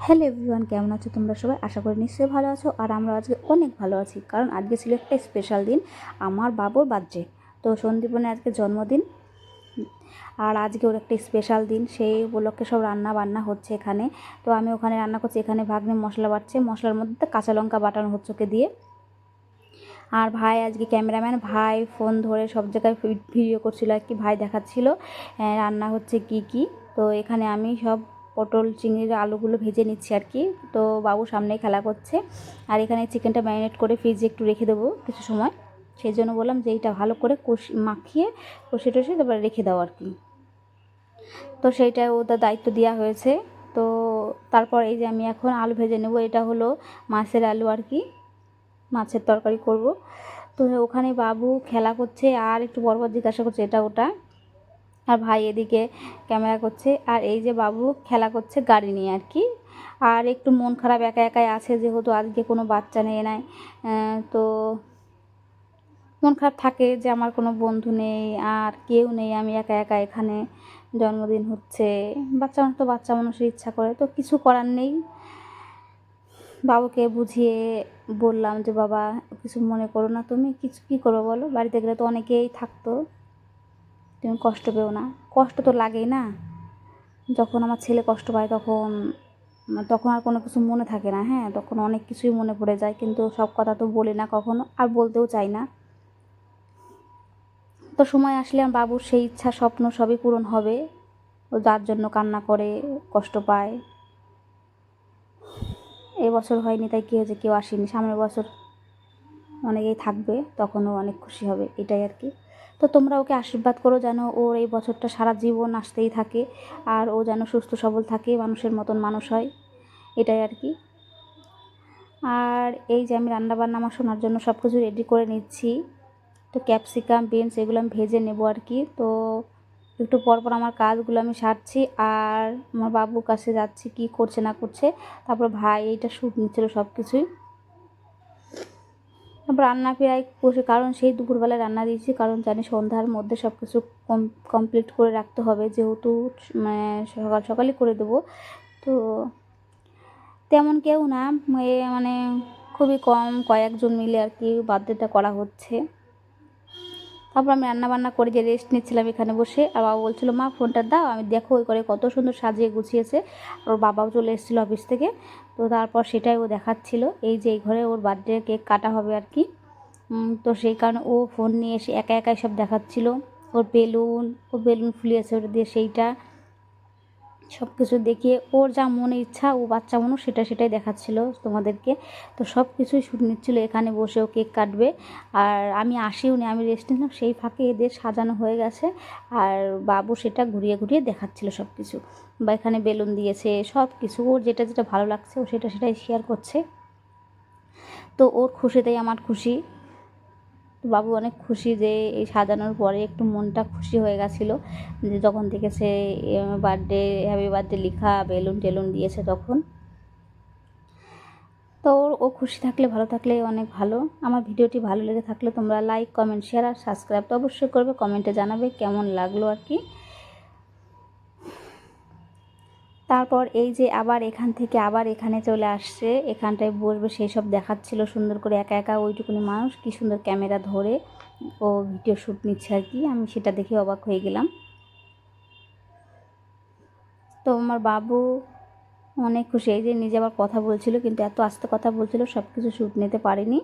Hello everyone, কেমন আছো তোমরা সবাই? আশা করি নিশ্চয়ই ভালো আছো। আর আমরা আজকে অনেক ভালো আছি, কারণ আজকে ছিল একটা স্পেশাল দিন, আমার বাবুর বার্থডে। তো সন্দীপনের আজকে জন্মদিন, আর আজকে ওর একটা স্পেশাল দিন, সেই উপলক্ষে সব রান্না বান্না হচ্ছে এখানে। তো আমি ওখানে রান্না করছি, এখানে ভাগ্নে মশলা বাটছে, মশলার মধ্যে কাঁচা লঙ্কা বাটানো হচ্ছে ওকে দিয়ে। আর ভাই আজকে ক্যামেরাম্যান, ভাই ফোন ধরে সব জায়গায় ভিডিও করছিল আর কি, ভাই দেখাচ্ছিল রান্না হচ্ছে কি কি। তো এখানে আমি সব পটল চিংড়ির আলুগুলো ভেজে নিচ্ছি আর কি। তো বাবু সামনেই খেলা করছে। আর এখানে চিকেনটা ম্যারিনেট করে ফ্রিজে একটু রেখে দেবো কিছু সময়, সেই জন্য বললাম যে এইটা ভালো করে মাখিয়ে কষে টষে তারপরে রেখে দাও আর কি। তো সেইটাই ওদের দায়িত্ব দেওয়া হয়েছে। তো তারপর এই যে আমি এখন আলু ভেজে নেব, এটা হলো মাছের আলু আর কি, মাছের তরকারি করব। তো ওখানে বাবু খেলা করছে আর একটু পরপর জিজ্ঞাসা করছে এটা ওটা, আর ভাই এদিকে ক্যামেরা করছে। আর এই যে বাবু খেলা করছে গাড়ি নিয়ে আর কি। আর একটু মন খারাপ একা একাই আছে, যেহেতু আজকে কোনো বাচ্চা নেই নাই। তো মন খারাপ থাকে যে আমার কোনো বন্ধু নেই আর কেউ নেই, আমি একা একা এখানে, জন্মদিন হচ্ছে। বাচ্চা মানুষ তো বাচ্চা মানুষের ইচ্ছা করে, তো কিছু করার নেই। বাবুকে বুঝিয়ে বললাম যে বাবা কিছু মনে করো না, তুমি কিছু কী করো বলো, বাড়িতে গেলে তো অনেকেই থাকতো, তুমি কষ্ট পেও না। কষ্ট তো লাগেই না, যখন আমার ছেলে কষ্ট পায় তখন তখন আর কোনো কিছু মনে থাকে না। হ্যাঁ, তখন অনেক কিছুই মনে পড়ে যায়, কিন্তু সব কথা তো বলি না কখনো, আর বলতেও চাই না। তো সময় আসলে আমার বাবুর সেই ইচ্ছা স্বপ্ন সবই পূরণ হবে। ও যার জন্য কান্না করে, কষ্ট পায়। এবছর হয়নি তাই কী হয়েছে, কেউ আসেনি, সামনের বছর অনেকেই থাকবে, তখনও অনেক খুশি হবে, এটাই আর কি। তো তোমরা ওকে আশীর্বাদ করো যেন ওর এই বছরটা সারা জীবন আসতেই থাকে, আর ও যেন সুস্থ সবল থাকে, মানুষের মতন মানুষ হয়, এটাই আর কি। আর এই যে আমি রান্নাবান্না আমার শোনার জন্য সব কিছু রেডি করে নিচ্ছি। তো ক্যাপসিকাম বিনস এগুলো আমি ভেজে নেবো আর কি। তো একটু পর পর আমার কাজগুলো আমি সারছি, আর আমার বাবুর কাছে যাচ্ছি কি করছে না করছে। তারপর ভাই এইটা শ্যুট নিচ্ছিলো সব কিছুই। তারপর রান্না প্রায় বসে, কারণ সেই দুপুরবেলায় রান্না দিয়েছি, কারণ জানি সন্ধ্যার মধ্যে সব কিছু কমপ্লিট করে রাখতে হবে, যেহেতু মানে সকাল সকালই করে দেবো। তো তেমন কেউ না, মানে খুবই কম কয়েকজন মিলে আর কি বার্থডেটা করা হচ্ছে। তারপর আমি রান্নাবান্না করে যে রেস্ট নিচ্ছিলাম এখানে বসে, আর বাবা বলছিল মা ফোনটা দাও, আমি দেখো ওই করে কত সুন্দর সাজিয়ে গুছিয়েছে। ওর বাবাও চলে এসেছিলো অফিস থেকে। তো তারপর সেটাই ও দেখাচ্ছিল, এই যে এই ঘরে ওর বার্থডে কেক কাটা হবে আর কি। তো সেই কারণে ও ফোন নিয়ে এসে একা একাই সব দেখাচ্ছিল। ও বেলুন ফুলিয়েছে ওটা দিয়ে, সেইটা সব কিছু দেখিয়ে ওর যা মনে ইচ্ছা, ও বাচ্চা মানুষ সেটাই দেখাচ্ছিল তোমাদেরকে। তো সব কিছুই শুট নিচ্ছিলো, এখানে বসে ও কেক কাটবে। আর আমি আসিও নি, আমি রেস্ট নিলাম, সেই ফাঁকে এদের সাজানো হয়ে গেছে। আর বাবু সেটা ঘুরিয়ে ঘুরিয়ে দেখাচ্ছিল সব কিছু, বা এখানে বেলুন দিয়েছে, সব কিছু ওর যেটা যেটা ভালো লাগছে ও সেটাই শেয়ার করছে। তো ওর খুশিতেই আমার খুশি। বাবু অনেক খুশি যে এই সাজানোর পরে একটু মনটা খুশি হয়ে গেছিলো, যে যখন দেখেছে বার্থডে হ্যাপি বার্থডে লেখা বেলুন টেলুন দিয়েছে তখন। তো ও খুশি থাকলে ভালো থাকলে অনেক ভালো। আমার ভিডিওটি ভালো লেগে থাকলে তোমরা লাইক কমেন্ট শেয়ার আর সাবস্ক্রাইব তো অবশ্যই করবে, কমেন্টে জানাবে কেমন লাগলো আর কি। তারপর এই যে আবার এখান থেকে আবার এখানে চলে আসছে, এখানটায় বসবে সেই সব দেখাচ্ছিল সুন্দর করে, একা একা ওইটুকুনি মানুষ কি সুন্দর ক্যামেরা ধরে ও ভিডিও শ্যুট নিচ্ছে আর কি। আমি সেটা দেখে অবাক হয়ে গেলাম। তো আমার বাবু অনেক খুশি, এই যে নিজে আবার কথা বলছিল, কিন্তু এত আস্তে কথা বলছিল সব কিছু শ্যুট নিতে পারিনি।